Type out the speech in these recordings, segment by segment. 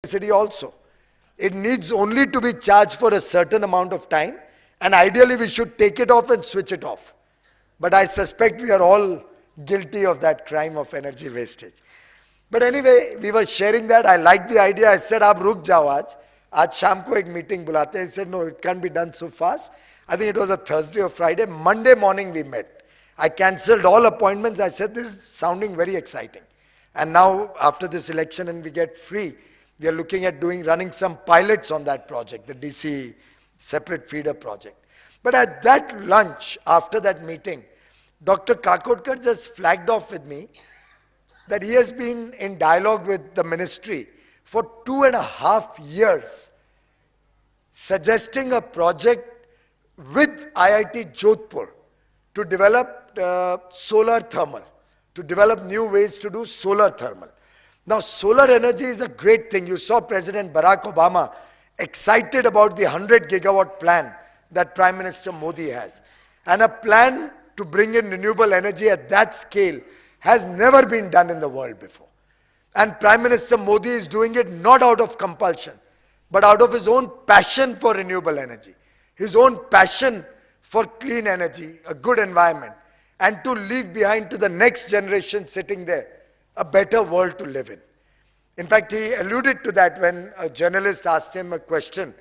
electricity also. It needs only to be charged for a certain amount of time, and ideally we should take it off and switch it off. But I suspect we are all guilty of that crime of energy wastage. But anyway, we were sharing that. I liked the idea. I said, "Aap ruk jao aaj. Aaj sham ko ek meeting bulate hain." He said, "No, it can't be done so fast." I think it was a Thursday or Friday. Monday morning we met. I cancelled all appointments. I said, "This is sounding very exciting." And now, after this election and we get free, we are looking at running some pilots on that project, the DC separate feeder project. But at that lunch, after that meeting, Dr. Kakodkar just flagged off with me that he has been in dialogue with the ministry for 2.5 years, suggesting a project with IIT Jodhpur to develop solar thermal, to develop new ways to do solar thermal. Now, solar energy is a great thing. You saw President Barack Obama excited about the 100 gigawatt plan that Prime Minister Modi has. And a plan to bring in renewable energy at that scale has never been done in the world before. And Prime Minister Modi is doing it not out of compulsion, but out of his own passion for renewable energy, his own passion for clean energy, a good environment, and to leave behind to the next generation sitting there a better world to live in. In fact, he alluded to that when a journalist asked him a question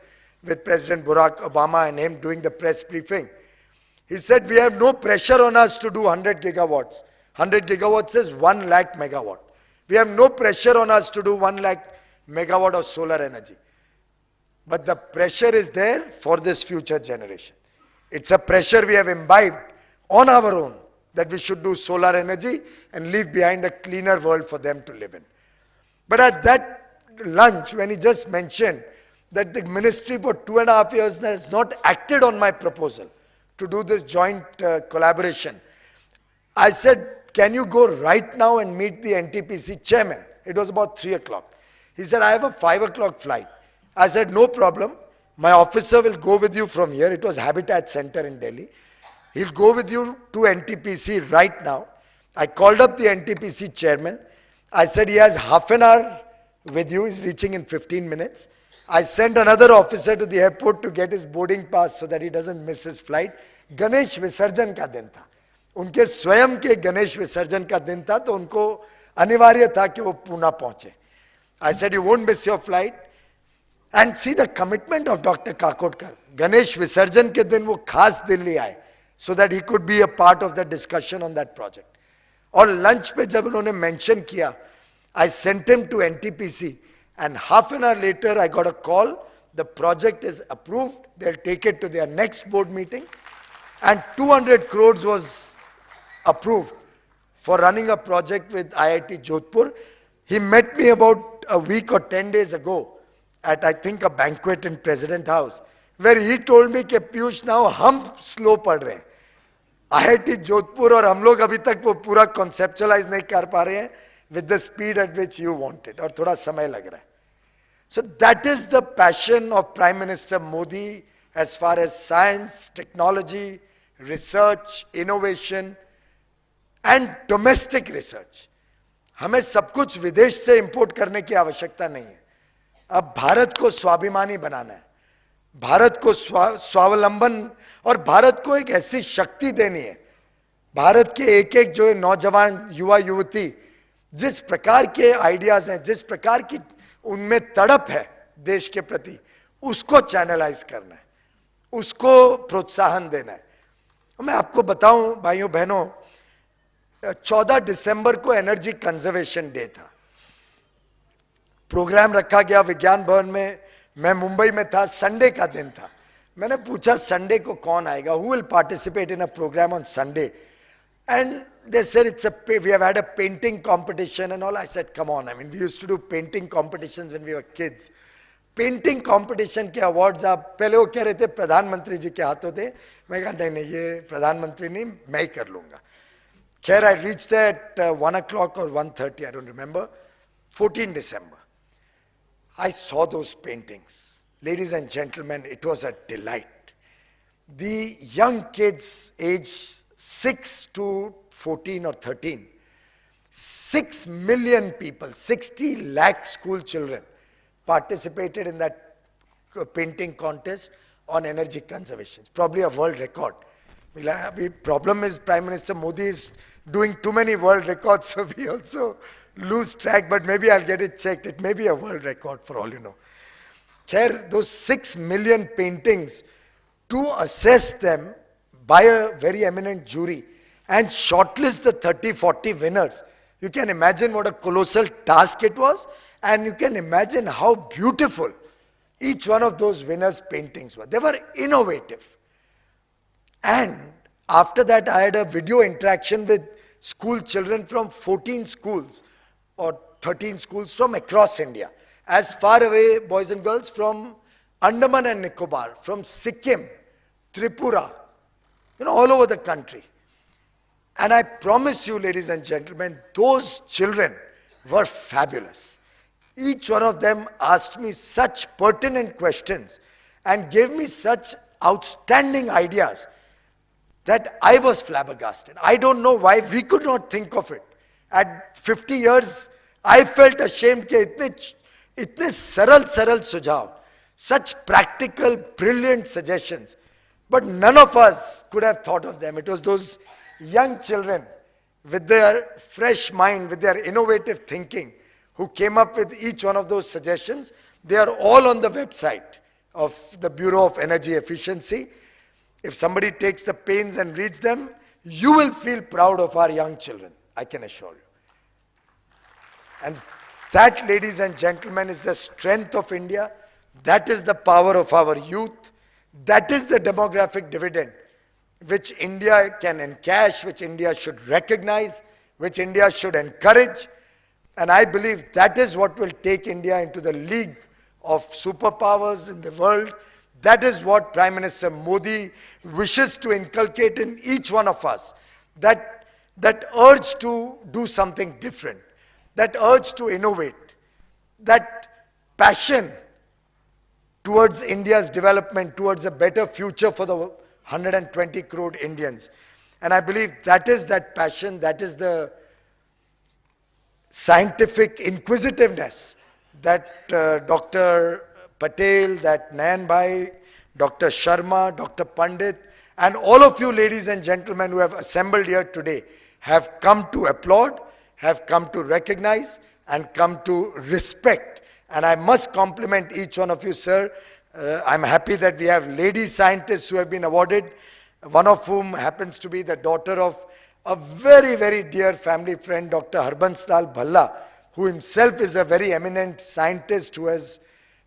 with President Barack Obama and him doing the press briefing. He said, "We have no pressure on us to do 100 gigawatts. 100 gigawatts is 1 lakh megawatt. We have no pressure on us to do 1 lakh megawatt of solar energy. But the pressure is there for this future generation. It's a pressure we have imbibed on our own that we should do solar energy and leave behind a cleaner world for them to live in." But at that lunch, when he just mentioned that the ministry for 2.5 years has not acted on my proposal to do this joint collaboration, I said, "Can you go right now and meet the NTPC chairman?" It was about 3 o'clock. He said, "I have a 5 o'clock flight." I said, "No problem. My officer will go with you from here." It was Habitat Center in Delhi. "He'll go with you to NTPC right now." I called up the NTPC chairman. I said, "He has half an hour with you. He's reaching in 15 minutes. I sent another officer to the airport to get his boarding pass so that he doesn't miss his flight. Ganesh विसर्जन का दिन था. उनके स्वयं के गणेश विसर्जन का दिन था, तो उनको अनिवार्य था कि वो पूना पहुंचे. I said, "You won't miss your flight." And see the commitment of Dr. Kakodkar. Ganesh विसर्जन के दिन वो खास दिल्ली आए so that he could be a part of the discussion on that project. और लंच पे जब उन्होंने mention किया, I sent him to NTPC, and half an hour later I got a call. The project is approved. They'll take it to their next board meeting, and 200 crores was approved for running a project with IIT Jodhpur. He met me about a week or 10 days ago at, I think, a banquet in President House, where he told me कि Piyush, now हम slow पढ़ रहे हैं. IIT Jodhpur और हम लोग अभी तक वो पूरा conceptualize नहीं कर पा रहे हैं with the speed at which you want it, और थोड़ा समय लग रहा है. So that is the passion of Prime Minister Modi as far as science, technology, research, innovation and domestic research. हमें सब कुछ विदेश से इंपोर्ट करने की आवश्यकता नहीं है. अब भारत को स्वाभिमानी बनाना है, भारत को स्वावलंबन और भारत को एक ऐसी शक्ति देनी है. भारत के एक एक जो नौजवान युवा युवती जिस प्रकार के आइडियाज हैं, जिस प्रकार की उनमें तड़प है देश के प्रति, उसको चैनलाइज करना है, उसको प्रोत्साहन देना है. मैं आपको बताऊं भाइयों बहनों, 14 दिसंबर को एनर्जी कंजर्वेशन डे था. प्रोग्राम रखा गया विज्ञान भवन में. मैं मुंबई में था, संडे का दिन था. मैंने पूछा संडे को कौन आएगा, who will participate in a program on Sunday? And they said we have had a painting competition and all. I said, come on, I mean, we used to do painting competitions when we were kids. Painting competition के awards आप पहले वो कह रहे थे प्रधानमंत्री जी के हाथों थे. मैं कहा नहीं, ये प्रधानमंत्री नहीं, मैं ही कर लूंगा. खैर, I reached there at 1 o'clock or 1:30, I don't remember, 14 December. I saw those paintings. Ladies and gentlemen, it was a delight. The young kids aged 6 to 14 or 13, 6 million people, 60 lakh school children participated in that painting contest on energy conservation. It's probably a world record. The problem is Prime Minister Modi is doing too many world records, so we also lose track, but maybe I'll get it checked. It may be a world record for all you know. Khair, those 6 million paintings, to assess them by a very eminent jury and shortlist the 30-40 winners. You can imagine what a colossal task it was, and you can imagine how beautiful each one of those winners' paintings were. They were innovative. And after that, I had a video interaction with school children from 14 schools or 13 schools from across India. As far away, boys and girls, from Andaman and Nicobar, from Sikkim, Tripura, all over the country. And I promise you, ladies and gentlemen, those children were fabulous. Each one of them asked me such pertinent questions and gave me such outstanding ideas that I was flabbergasted. I don't know why we could not think of it. At 50 years, I felt ashamed that itne saral sujhav, such practical, brilliant suggestions. But none of us could have thought of them. It was those young children with their fresh mind, with their innovative thinking, who came up with each one of those suggestions. They are all on the website of the Bureau of Energy Efficiency. If somebody takes the pains and reads them, you will feel proud of our young children, I can assure you. And that, ladies and gentlemen, is the strength of India. That is the power of our youth. That is the demographic dividend which India can encash, which India should recognize, which India should encourage. And I believe that is what will take India into the league of superpowers in the world. That is what Prime Minister Modi wishes to inculcate in each one of us. That urge to do something different, that urge to innovate, that passion towards India's development, towards a better future for the 120 crore Indians. And I believe that is that passion, that is the scientific inquisitiveness that Dr. Patel, that Mohanbhai, Dr. Sharma, Dr. Pandit, and all of you ladies and gentlemen who have assembled here today have come to applaud, have come to recognize, and come to respect. And I must compliment each one of you, sir. I'm happy that we have lady scientists who have been awarded, one of whom happens to be the daughter of a very, very dear family friend, Dr. Harbansdal Bhalla, who himself is a very eminent scientist who has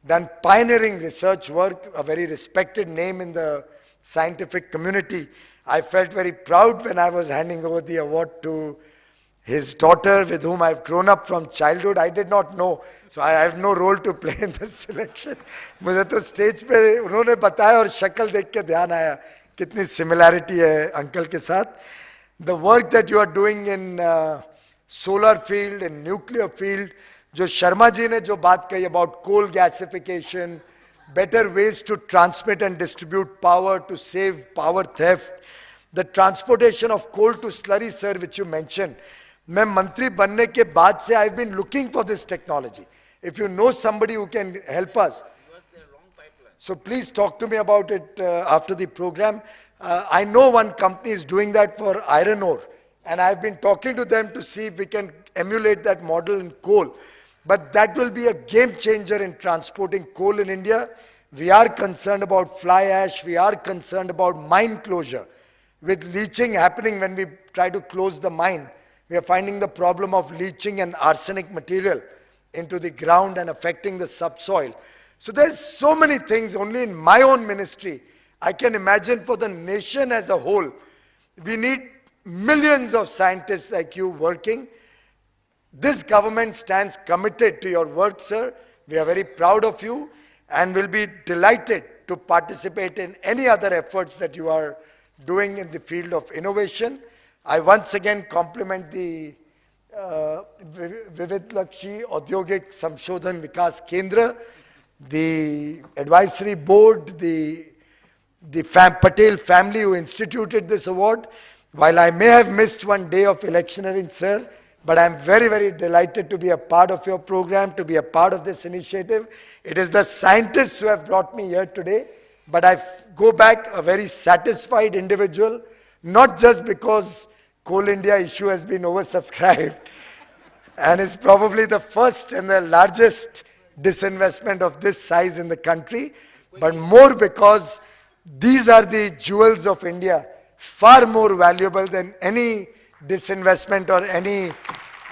done pioneering research work, a very respected name in the scientific community. I felt very proud when I was handing over the award to his daughter, with whom I've grown up from childhood. I did not know, so I have no role to play in this selection. मुझे तो stage पे उन्होंने बताया और शक्ल देख के ध्यान आया कितनी सिमिलैरिटी है अंकल के साथ. The work that you are doing in solar field, in nuclear field, जो शर्मा जी ने जो बात कही about coal gasification, better ways to transmit and distribute power to save power theft, the transportation of coal to slurry, sir, which you mentioned. मैं मंत्री बनने के बाद से I've been looking for this technology. If you know somebody who can help us, so please talk to me about it after the program. I know one company is doing that for iron ore, and I've been talking to them to see if we can emulate that model in coal. But that will be a game changer in transporting coal in India. We are concerned about fly ash. We are concerned about mine closure. With leaching happening when we try to close the mine, we are finding the problem of leaching and arsenic material into the ground and affecting the subsoil. So there's so many things only in my own ministry. I can imagine for the nation as a whole, we need millions of scientists like you working. This government stands committed to your work, sir. We are very proud of you and will be delighted to participate in any other efforts that you are doing in the field of innovation. I once again compliment the Vivivdhlaxi, Audhyogik, Samshodhan, Vikas, Kendra, the advisory board, the Patel family who instituted this award. While I may have missed one day of electioneering, sir, But I'm very, very delighted to be a part of your program, to be a part of this initiative. It is the scientists who have brought me here today, but I go back a very satisfied individual, not just because Coal India issue has been oversubscribed, and is probably the first and the largest disinvestment of this size in the country, but more because these are the jewels of India, far more valuable than any disinvestment or any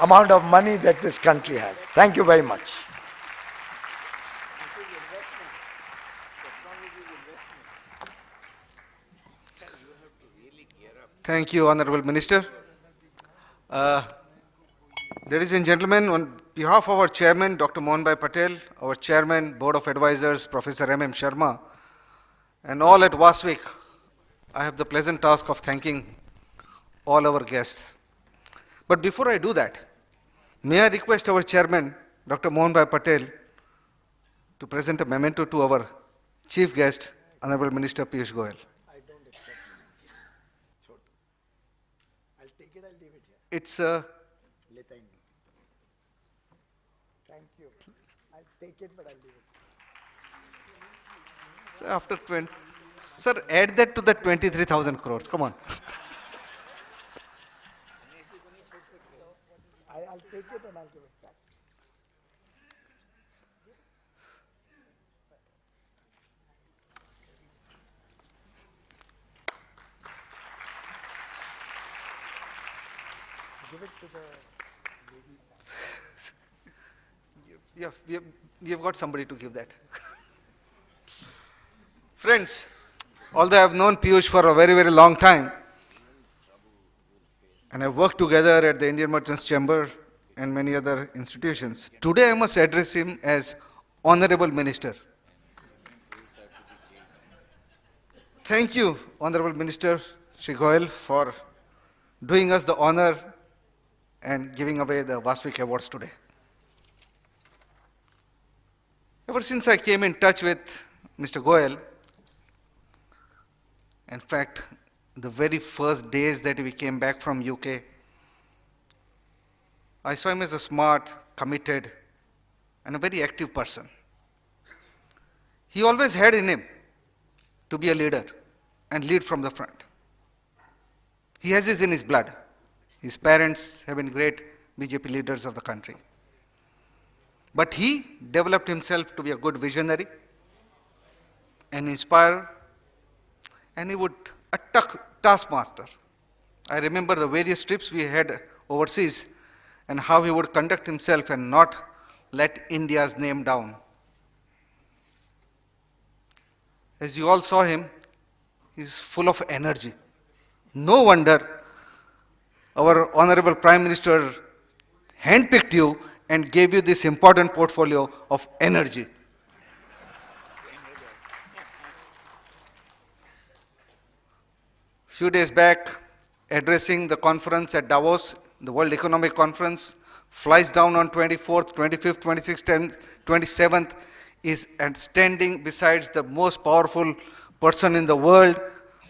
amount of money that this country has. Thank you very much. Thank you, Honorable Minister. Ladies and gentlemen, on behalf of our Chairman, Dr. Mohanbhai Patel, our Chairman, Board of Advisors, Professor M.M. Sharma, and all at Vasvik, I have the pleasant task of thanking all our guests. But before I do that, may I request our Chairman, Dr. Mohanbhai Patel, to present a memento to our Chief Guest, Honorable Minister Piyush Goyal. I don't accept it. I'll take it, I'll leave it here. It's Thank you. I'll take it, but I'll leave it. Sir, after 20, sir, add that to the 23,000 crores. Come on. I'll take it and I'll give it back. Give it to the ladies. Yeah, we have got somebody to give that. Friends, although I have known Piyush for a very, very long time, and I've worked together at the Indian Merchants Chamber and many other institutions, today I must address him as Honorable Minister. Thank you, Honorable Minister Shri Goyal, for doing us the honor and giving away the Vasvik Awards today. Ever since I came in touch with Mr. Goyal, in fact, the very first days that we came back from UK, I saw him as a smart, committed, and a very active person. He always had in him to be a leader and lead from the front. He has this in his blood. His parents have been great BJP leaders of the country. But he developed himself to be a good visionary and inspire, and he would a taskmaster. I remember the various trips we had overseas and how he would conduct himself and not let India's name down. As you all saw him, he's full of energy. No wonder our Honorable Prime Minister handpicked you and gave you this important portfolio of energy. Few days back, addressing the conference at Davos, the World Economic Conference, flies down on 24th, 25th, 26th, 27th, is standing besides the most powerful person in the world,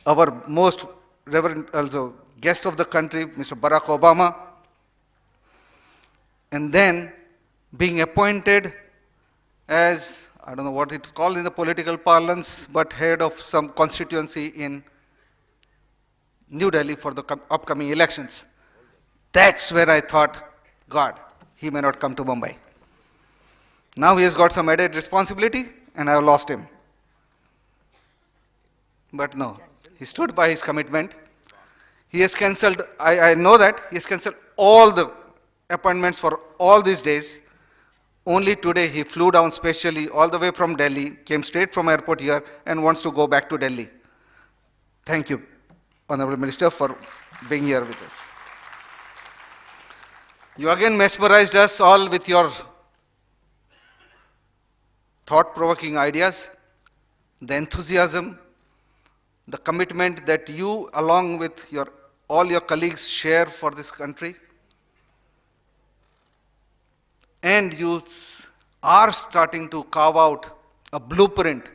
our most reverend also guest of the country, Mr. Barack Obama, and then being appointed as, I don't know what it's called in the political parlance, but head of some constituency in New Delhi for the upcoming elections. That's where I thought, God, he may not come to Mumbai. Now he has got some added responsibility and I have lost him. But no, he stood by his commitment. He has cancelled, I know that, he has cancelled all the appointments for all these days. Only today he flew down specially all the way from Delhi, came straight from airport here and wants to go back to Delhi. Thank you, Honorable Minister, for being here with us. You again mesmerized us all with your thought-provoking ideas, the enthusiasm, the commitment that you, along with all your colleagues, share for this country. And you are starting to carve out a blueprint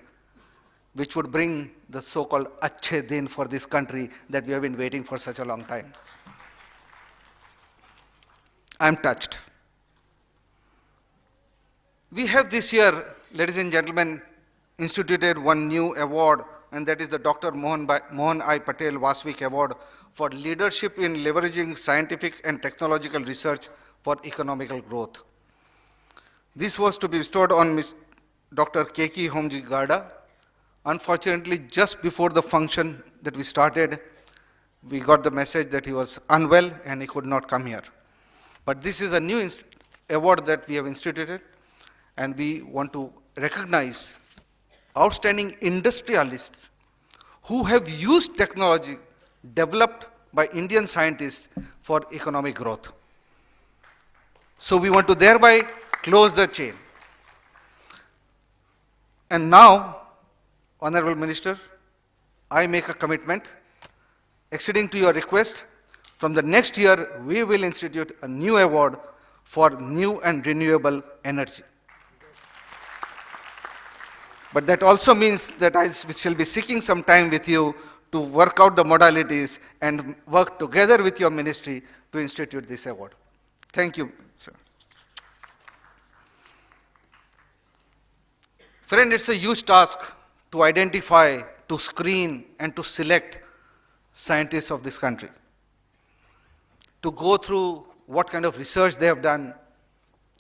which would bring the so-called Achhe Din for this country that we have been waiting for such a long time. I am touched. We have this year, ladies and gentlemen, instituted one new award, and that is the Dr. Mohan I. Patel Vasvik Award for leadership in leveraging scientific and technological research for economical growth. This was to be bestowed on Ms. Dr. Keki Homji Garda. Unfortunately, just before the function that we started, we got the message that he was unwell and he could not come here. But this is a new award that we have instituted, and we want to recognize outstanding industrialists who have used technology developed by Indian scientists for economic growth. So we want to thereby close the chain. And now, Honorable Minister, I make a commitment, acceding to your request, from the next year we will institute a new award for new and renewable energy. But that also means that I shall be seeking some time with you to work out the modalities and work together with your ministry to institute this award. Thank you, sir. Friend, it's a huge task to identify, to screen, and to select scientists of this country. To go through what kind of research they have done,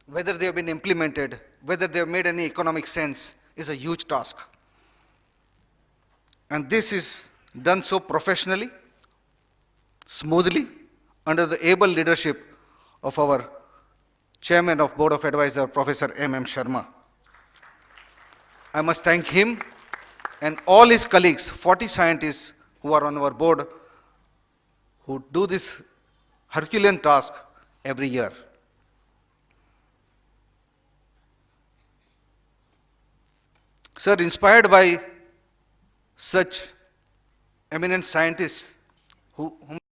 whether they have been implemented, whether they have made any economic sense, is a huge task. And this is done so professionally, smoothly, under the able leadership of our Chairman of Board of Advisors, Professor M.M. Sharma. I must thank him and all his colleagues, 40 scientists who are on our board, who do this Herculean task every year. Sir, inspired by such eminent scientists whom